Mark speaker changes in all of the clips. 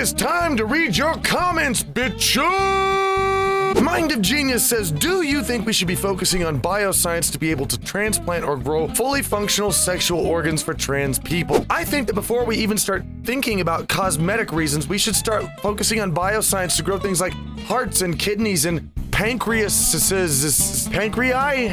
Speaker 1: is time to read your comments, bitches! Mind of Genius says, do you think we should be focusing on bioscience to be able to transplant or grow fully functional sexual organs for trans people? I think that before we even start thinking about cosmetic reasons, we should start focusing on bioscience to grow things like hearts and kidneys and pancreae,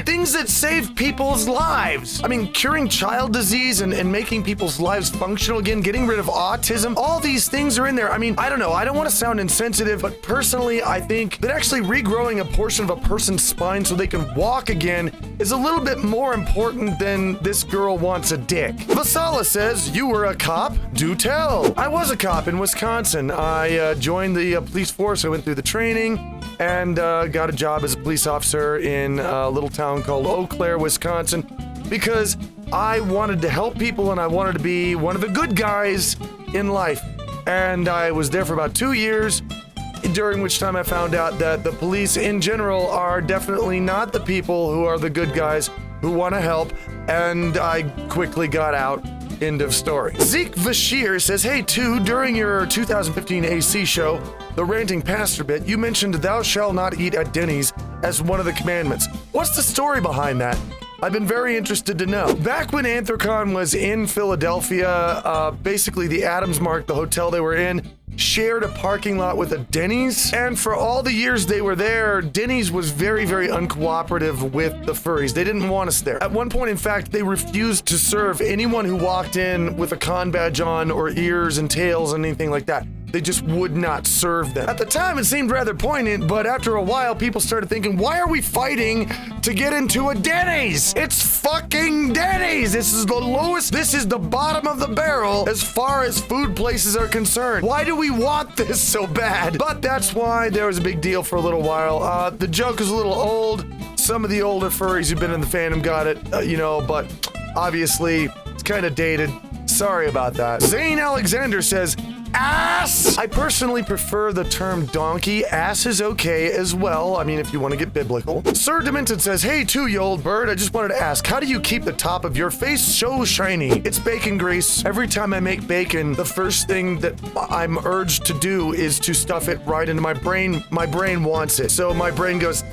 Speaker 1: things that save people's lives. I mean, curing child disease and making people's lives functional again, getting rid of autism, all these things are in there. I mean, I don't know, I don't want to sound insensitive, but personally, I think that actually regrowing a portion of a person's spine so they can walk again is a little bit more important than this girl wants a dick. Vasala says, you were a cop? Do tell. I was a cop in Wisconsin. I joined the police force. I went through the training and got a job as a police officer in a little town called Eau Claire, Wisconsin, because I wanted to help people and I wanted to be one of the good guys in life. And I was there for about 2 years, during which time I found out that the police in general are definitely not the people who are the good guys who want to help, and I quickly got out. End of story. Zeke Vashir says, hey, during your 2015 AC show, the Ranting Pastor bit, you mentioned thou shalt not eat at Denny's as one of the commandments. What's the story behind that? I've been very interested to know. Back when Anthrocon was in Philadelphia, basically the Adams Mark, the hotel they were in, shared a parking lot with a Denny's, and for all the years they were there, Denny's was very, very uncooperative with the furries. They didn't want us there. At one point, in fact, they refused to serve anyone who walked in with a con badge on or ears and tails and anything like that. They just would not serve them. At the time, it seemed rather poignant, but after a while, people started thinking, why are we fighting to get into a Denny's? It's fucking Denny's! This is the lowest, this is the bottom of the barrel as far as food places are concerned. Why do we want this so bad? But that's why there was a big deal for a little while. The joke is a little old. Some of the older furries who've been in the fandom got it, but obviously, it's kind of dated. Sorry about that. Zane Alexander says, ass! I personally prefer the term donkey. Ass is okay as well. I mean, if you want to get biblical. Sir Demented says, hey, you old bird. I just wanted to ask, how do you keep the top of your face so shiny? It's bacon grease. Every time I make bacon, the first thing that I'm urged to do is to stuff it right into my brain. My brain wants it. So my brain goes,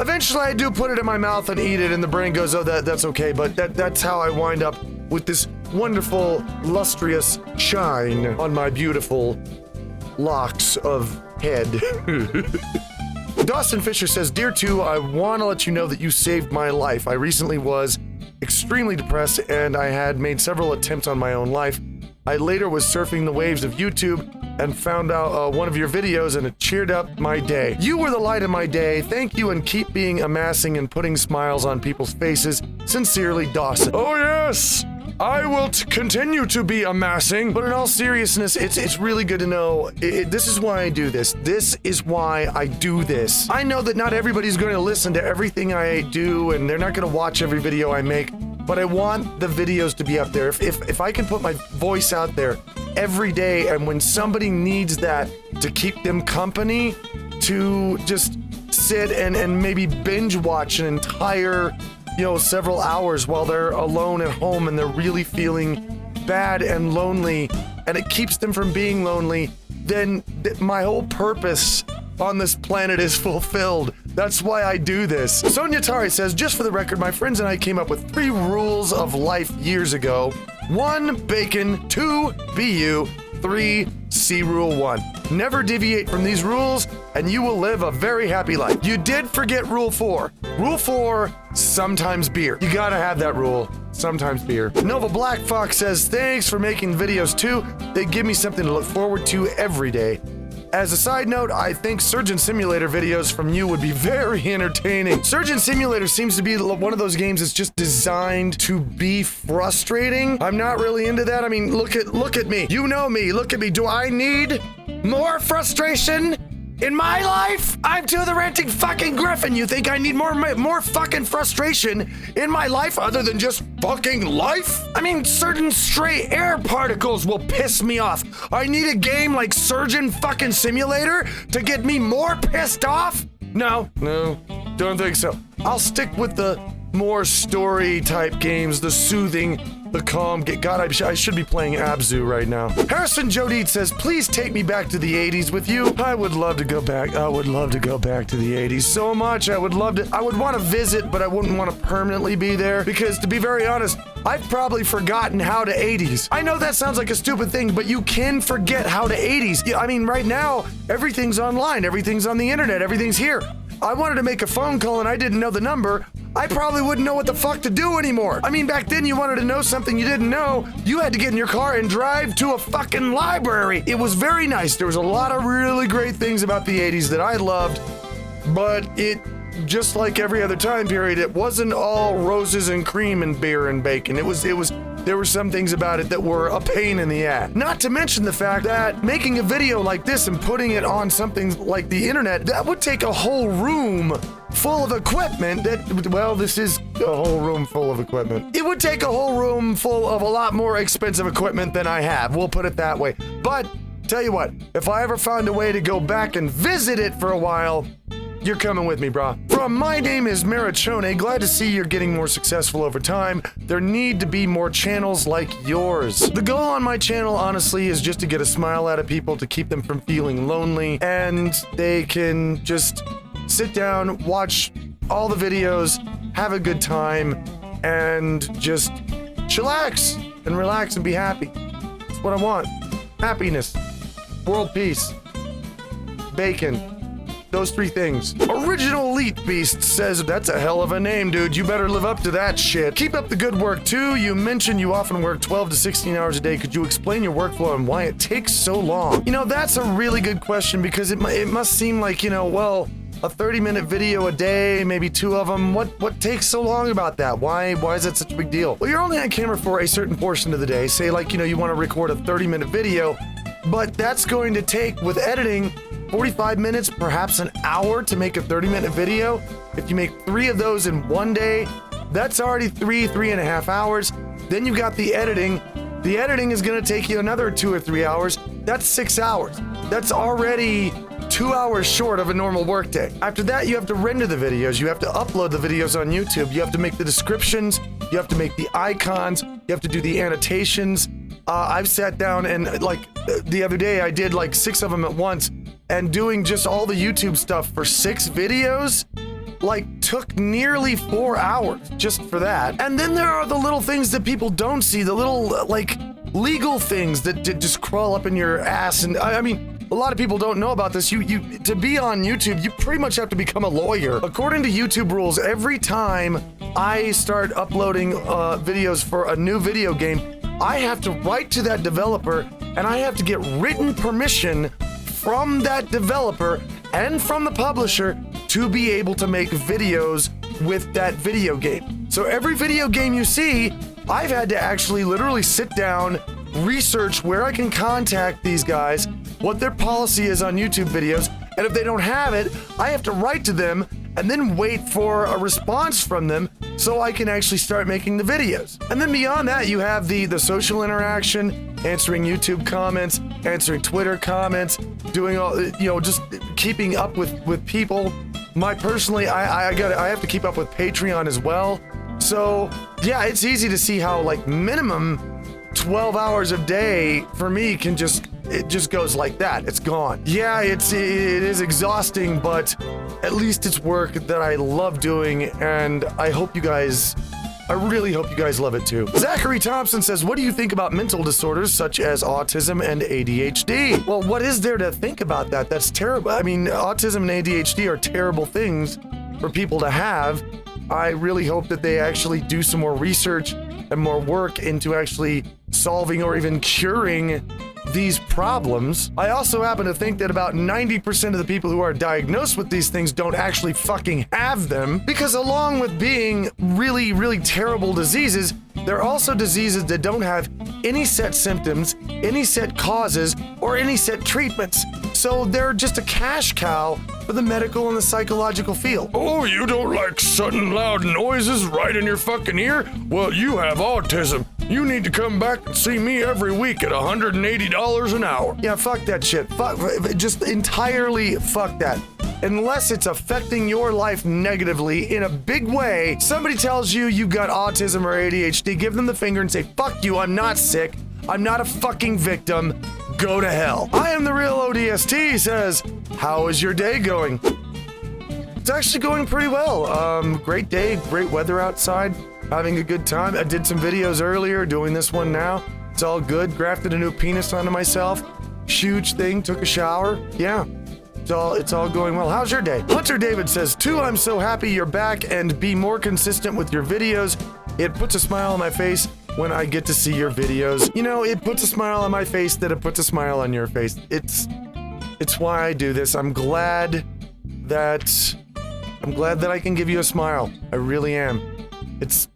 Speaker 1: Eventually I do put it in my mouth and eat it, and the brain goes, oh, that's okay. But that's how I wind up with this wonderful, lustrous shine on my beautiful locks of head. Dawson Fisher says, Dear 2, I want to let you know that you saved my life. I recently was extremely depressed and I had made several attempts on my own life. I later was surfing the waves of YouTube and found out one of your videos, and it cheered up my day. You were the light of my day. Thank you, and keep being amassing and putting smiles on people's faces. Sincerely, Dawson. Oh yes! I will continue to be amassing. But in all seriousness, it's really good to know. This is why I do this. This is why I do this. I know that not everybody's going to listen to everything I do, and they're not going to watch every video I make, but I want the videos to be up there. If I can put my voice out there every day, and when somebody needs that to keep them company, to just sit and maybe binge watch an entire several hours while they're alone at home and they're really feeling bad and lonely, and it keeps them from being lonely, then my whole purpose on this planet is fulfilled. That's why I do this. Sonia Tari says, just for the record, my friends and I came up with 3 rules of life years ago. 1, bacon. 2, be you. 3, see rule 1. Never deviate from these rules, and you will live a very happy life. You did forget rule 4. Rule 4, sometimes beer. You gotta have that rule. Sometimes beer. Nova Black Fox says, thanks for making videos too. They give me something to look forward to every day. As a side note, I think Surgeon Simulator videos from you would be very entertaining. Surgeon Simulator seems to be one of those games that's just designed to be frustrating. I'm not really into that. I mean, look at me. You know me. Look at me. Do I need more frustration in my life? I'm the ranting fucking Gryphon. You think I need more fucking frustration in my life other than just fucking life? I mean, certain stray air particles will piss me off. I need a game like Surgeon fucking Simulator to get me more pissed off? No, don't think so. I'll stick with the more story type games, the soothing the calm. God, I should be playing Abzu right now. Harrison Jodid says, please take me back to the 80s with you. I would love to go back. I would love to go back to the 80s so much. I would want to visit, but I wouldn't want to permanently be there because, to be very honest, I've probably forgotten how to 80s. I know that sounds like a stupid thing, but you can forget how to 80s. Yeah, I mean, right now, everything's online, everything's on the internet, everything's here. I wanted to make a phone call and I didn't know the number. I probably wouldn't know what the fuck to do anymore. I mean, back then you wanted to know something you didn't know, you had to get in your car and drive to a fucking library. It was very nice. There was a lot of really great things about the 80s that I loved, but it, just like every other time period, it wasn't all roses and cream and beer and bacon. There were some things about it that were a pain in the ass. Not to mention the fact that making a video like this and putting it on something like the internet, that would take a whole room full of equipment this is a whole room full of equipment. It would take a whole room full of a lot more expensive equipment than I have. We'll put it that way. But tell you what, if I ever found a way to go back and visit it for a while, you're coming with me, brah. From My Name is Marichone, glad to see you're getting more successful over time. There need to be more channels like yours. The goal on my channel, honestly, is just to get a smile out of people, to keep them from feeling lonely, and they can just sit down, watch all the videos, have a good time, and just chillax and relax and be happy. That's what I want. Happiness. World peace. Bacon. Those three things. Original Elite Beast says, that's a hell of a name, dude. You better live up to that shit. Keep up the good work, too. You mentioned you often work 12 to 16 hours a day. Could you explain your workflow and why it takes so long? You know, that's a really good question because it must seem like, you know, well, a 30-minute video a day, maybe 2 of them. What takes so long about that? Why is that such a big deal? Well, you're only on camera for a certain portion of the day. Say, like, you know, you want to record a 30-minute video, but that's going to take, with editing, 45 minutes, perhaps an hour to make a 30-minute video. If you make 3 of those in one day, that's already 3.5 hours. Then you've got the editing. The editing is going to take you another 2 or 3 hours. That's 6 hours. That's already 2 hours short of a normal workday. After that, you have to render the videos. You have to upload the videos on YouTube. You have to make the descriptions. You have to make the icons. You have to do the annotations. I've sat down and, like, the other day, I did like 6 of them at once. And doing just all the YouTube stuff for 6 videos, like, took nearly 4 hours just for that. And then there are the little things that people don't see, the little, like, legal things that just crawl up in your ass. And I mean, a lot of people don't know about this. To be on YouTube, you pretty much have to become a lawyer. According to YouTube rules, every time I start uploading videos for a new video game, I have to write to that developer and I have to get written permission from that developer and from the publisher to be able to make videos with that video game. So every video game you see, I've had to actually literally sit down, research where I can contact these guys, what their policy is on YouTube videos, and if they don't have it, I have to write to them and then wait for a response from them so I can actually start making the videos. And then beyond that, you have the social interaction, answering YouTube comments, answering Twitter comments, doing all, you know, just keeping up with people. I have to keep up with Patreon as well. So yeah, it's easy to see how, like, minimum 12 hours a day for me it just goes like that. It's gone. Yeah, it is exhausting, but at least it's work that I love doing, and I really hope you guys love it too. Zachary Thompson says, what do you think about mental disorders such as autism and ADHD? Well, what is there to think about that? That's terrible. I mean, autism and ADHD are terrible things for people to have. I really hope that they actually do some more research and more work into actually solving or even curing these problems. I also happen to think that about 90% of the people who are diagnosed with these things don't actually fucking have them, because along with being really, really terrible diseases, they're also diseases that don't have any set symptoms, any set causes, or any set treatments. So they're just a cash cow for the medical and the psychological field. Oh, you don't like sudden loud noises right in your fucking ear? Well, you have autism. You need to come back and see me every week at $180 an hour. Yeah, fuck that shit. Just entirely fuck that. unless it's affecting your life negatively in a big way. Somebody tells you you got autism or ADHD, give them the finger and say, fuck you, I'm not sick. I'm not a fucking victim. Go to hell. I am the real ODST says, how is your day going? It's actually going pretty well. Great day, great weather outside, having a good time. I did some videos earlier, doing this one now. It's all good. Grafted a new penis onto myself. Huge thing, took a shower. Yeah, it's all going well. How's your day? Hunter David says, 2, I'm so happy you're back and be more consistent with your videos. It puts a smile on my face when I get to see your videos. You know, it puts a smile on my face that it puts a smile on your face. It's why I do this. I'm glad that I can give you a smile. I really am. It's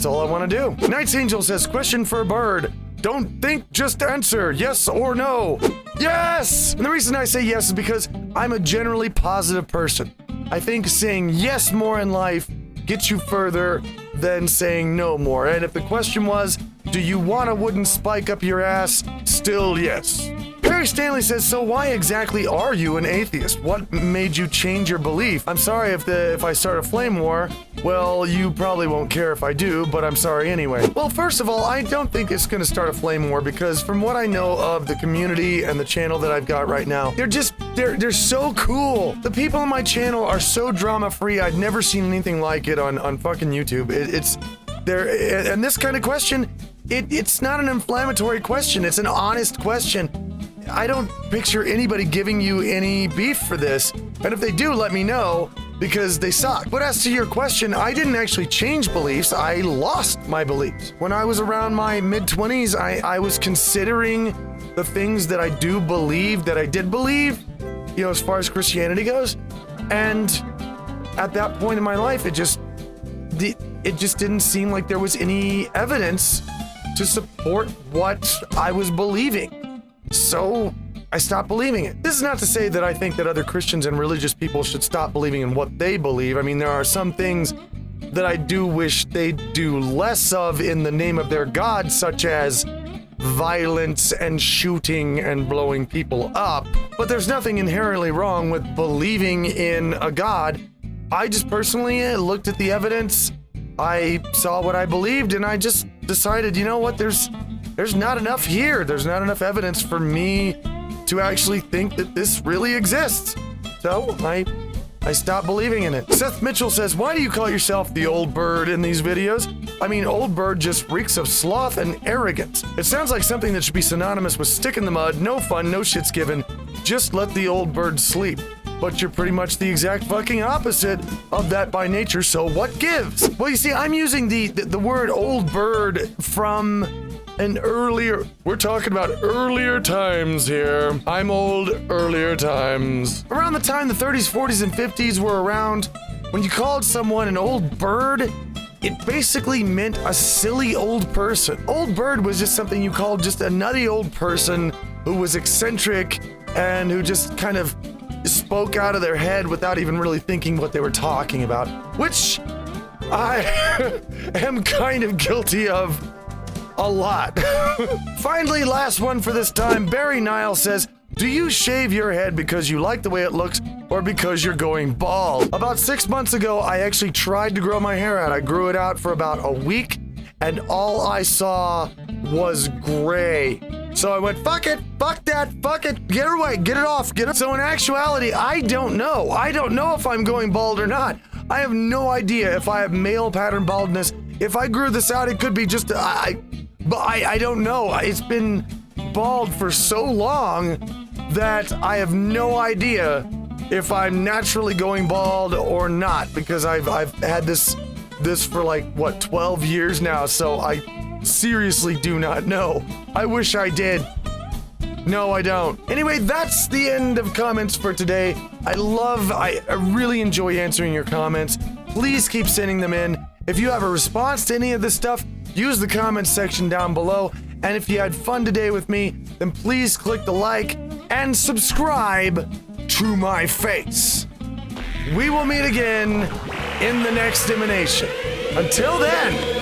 Speaker 1: all I want to do. Night's Angel says, question for a bird. Don't think, just answer, yes or no. Yes! And the reason I say yes is because I'm a generally positive person. I think saying yes more in life gets you further than saying no more. And if the question was, do you want a wooden spike up your ass? Still yes. Perry Stanley says, so why exactly are you an atheist? What made you change your belief? I'm sorry if I start a flame war. Well, you probably won't care if I do, but I'm sorry anyway. Well, first of all, I don't think it's gonna start a flame war because from what I know of the community and the channel that I've got right now, they're so cool. The people on my channel are so drama-free. I've never seen anything like it on fucking YouTube. And this kind of question, it's not an inflammatory question. It's an honest question. I don't picture anybody giving you any beef for this. And if they do, let me know, because they suck. But as to your question, I didn't actually change beliefs. I lost my beliefs. When I was around my mid-20s, I was considering the things that I did believe, you know, as far as Christianity goes. And at that point in my life, it just didn't seem like there was any evidence to support what I was believing. So I stopped believing it. This is not to say that I think that other Christians and religious people should stop believing in what they believe. I mean, there are some things that I do wish they'd do less of in the name of their God, such as violence and shooting and blowing people up. But there's nothing inherently wrong with believing in a God. I just personally looked at the evidence, I saw what I believed, and I just decided, you know what, there's not enough here. There's not enough evidence for me to actually think that this really exists. So I stopped believing in it. Seth Mitchell says, why do you call yourself the old bird in these videos? I mean, old bird just reeks of sloth and arrogance. It sounds like something that should be synonymous with stick in the mud, no fun, no shits given. Just let the old bird sleep. But you're pretty much the exact fucking opposite of that by nature, so what gives? Well, you see, I'm using the word old bird from an earlier, we're talking about earlier times here. I'm old, earlier times. Around the time the 30s, 40s, and 50s were around, when you called someone an old bird, it basically meant a silly old person. Old bird was just something you called just a nutty old person who was eccentric and who just kind of spoke out of their head without even really thinking what they were talking about, which I am kind of guilty of a lot. Finally, last one for this time. Barry Nile says, do you shave your head because you like the way it looks or because you're going bald? About 6 months ago, I actually tried to grow my hair out. I grew it out for about a week and all I saw was gray. So I went, fuck it, fuck that, fuck it, get it away, get it off, get it. So in actuality, I don't know. I don't know if I'm going bald or not. I have no idea if I have male pattern baldness. If I grew this out, it could be just, I don't know. It's been bald for so long that I have no idea if I'm naturally going bald or not, because I've had this for like, what, 12 years now, so I seriously do not know. I wish I did. No, I don't. Anyway, that's the end of comments for today. I really enjoy answering your comments. Please keep sending them in. If you have a response to any of this stuff, use the comments section down below. And if you had fun today with me, then please click the like and subscribe to my face. We will meet again in the next emanation. Until then.